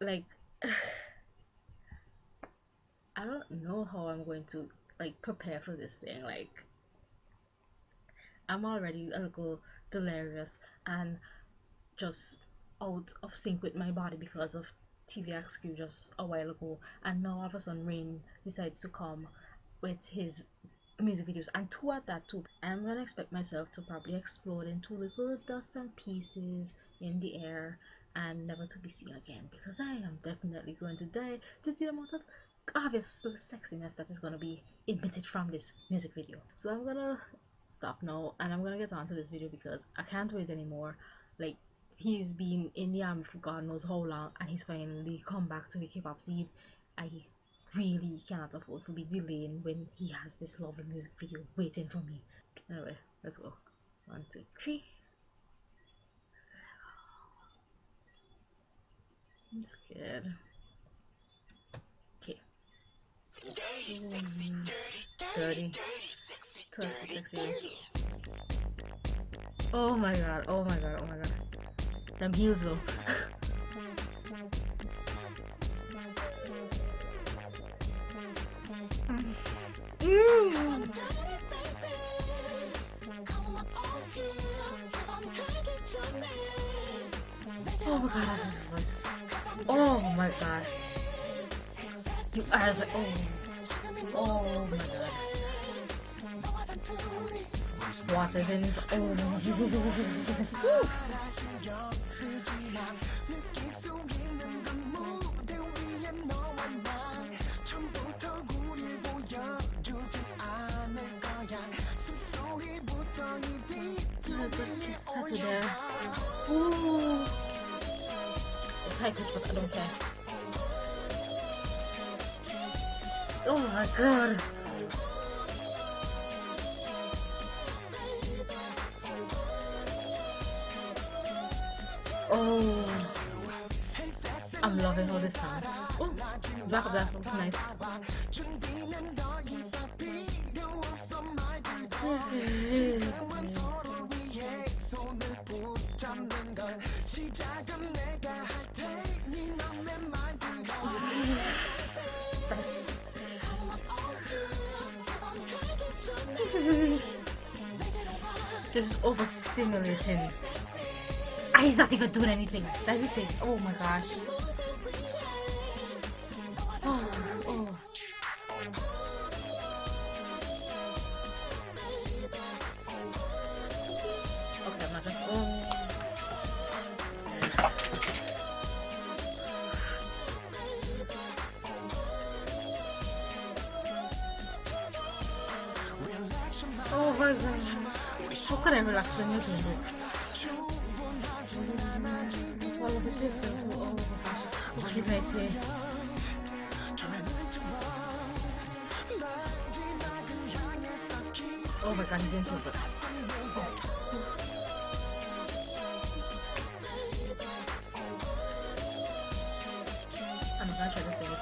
like I don't know how I'm going to like prepare for this thing. Like I'm already a little delirious and just out of sync with my body because of TVXQ just a while ago, and now all of a sudden Rain decides to come with his music videos, and two at that too. I'm gonna expect myself to probably explode into little dust and pieces in the air and never to be seen again, because I am definitely going to die to the amount of obvious sexiness that is gonna be emitted from this music video. So I'm gonna stop now and I'm gonna get on to this video because I can't wait anymore. Like, he's been in the army for God knows how long and he's finally come back to the K-pop scene. I really cannot afford to be delaying when he has this lovely music video waiting for me. Anyway, let's go. One, two, three. I'm scared. Okay. Dirty. Dirty, sexy. Oh my god, oh my god, oh my god. Them heels though. Mm. Oh my god, that's his voice. Oh my god. You are the oh my god. What is in oh to there. Ooh. It's high pitch, but I don't care. Oh my god. Oh, I'm loving all this sound. Oh, back of that sounds nice. Just overstimulating. Ah, he's not even doing anything. That's the thing. Oh my gosh. Oh, oh. Okay, I'm not just. Oh. Oh my gosh. How can I relax when you're doing this? All of it is so. Oh my gosh. It's really nice here. Oh my god, he's doing so good. I'm gonna try to sing it.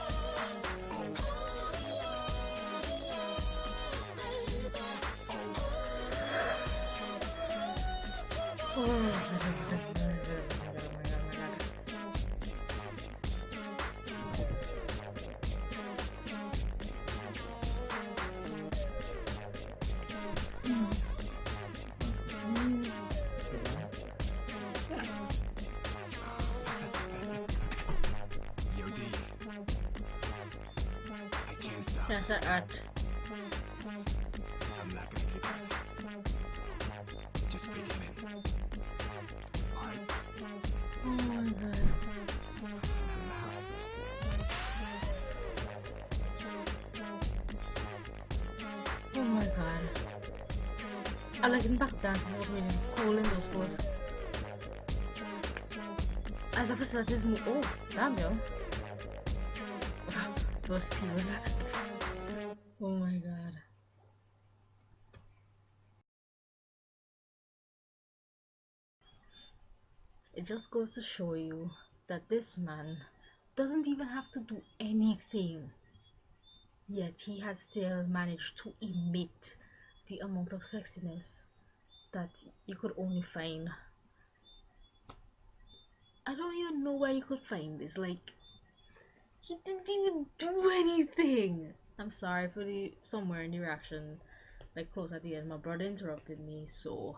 That's the art. Oh my god. Oh my god. I like in back dances was really cool in those poses. As if it's his move. Oh, damn yo. Those skills. Oh my god. It just goes to show you that this man doesn't even have to do anything, yet he has still managed to emit the amount of sexiness that you could only find. I don't even know where you could find this. Like, He didn't even do anything. I'm sorry for the somewhere in the reaction, like close at the end, my brother interrupted me, so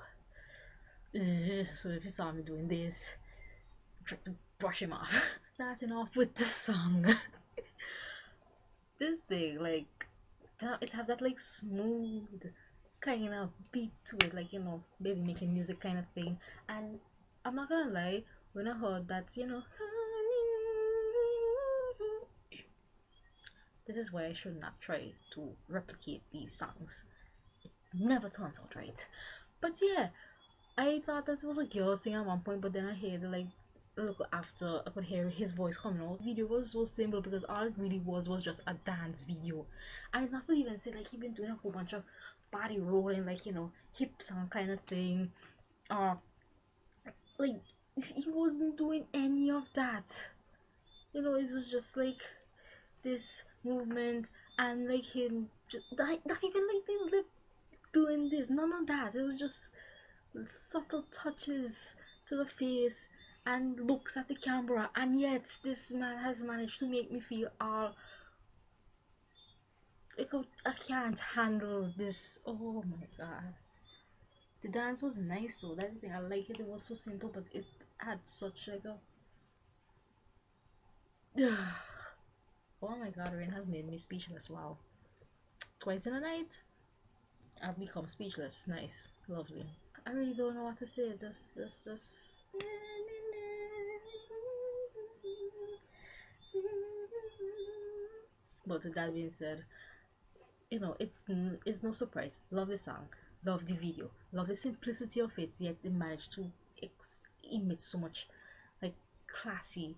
so if you saw me doing this, try to brush him off. Starting off with the song. This thing, like, it has that like smooth kind of beat to it, like, baby making music kind of thing. And I'm not gonna lie, when I heard that, this is why I should not try to replicate these songs. Never turns out right. But yeah, I thought that was a girl singing at one point, but then I heard like a little after I could hear his voice coming out. The video was so simple because all it really was just a dance video, and it's not to even say like he been doing a whole bunch of body rolling, like hip song kind of thing, or like he wasn't doing any of that. It was just like this movement and like him just not even like the lip doing this, none of that. It was just subtle touches to the face and looks at the camera, and yet this man has managed to make me feel all like I can't handle this. Oh my god. The dance was nice though, that's the thing. I like it. It was so simple, but it had such like a oh my god, Rain has made me speechless. Wow. Twice in a night, I've become speechless. Nice. Lovely. I really don't know what to say. Just. But with that being said, it's no surprise. Love the song, love the video, love the simplicity of it. Yet they managed to emit so much like classy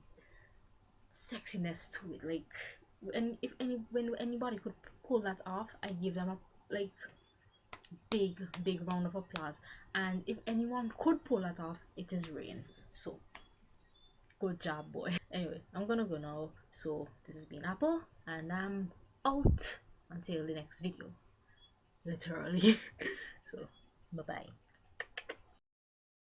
sexiness to it. Like, and if when anybody could pull that off, I give them a like big round of applause. And if anyone could pull that off, it is Rain. So good job, boy. Anyway, I'm gonna go now. So this has been Apple, and I'm out until the next video. Literally. So bye bye.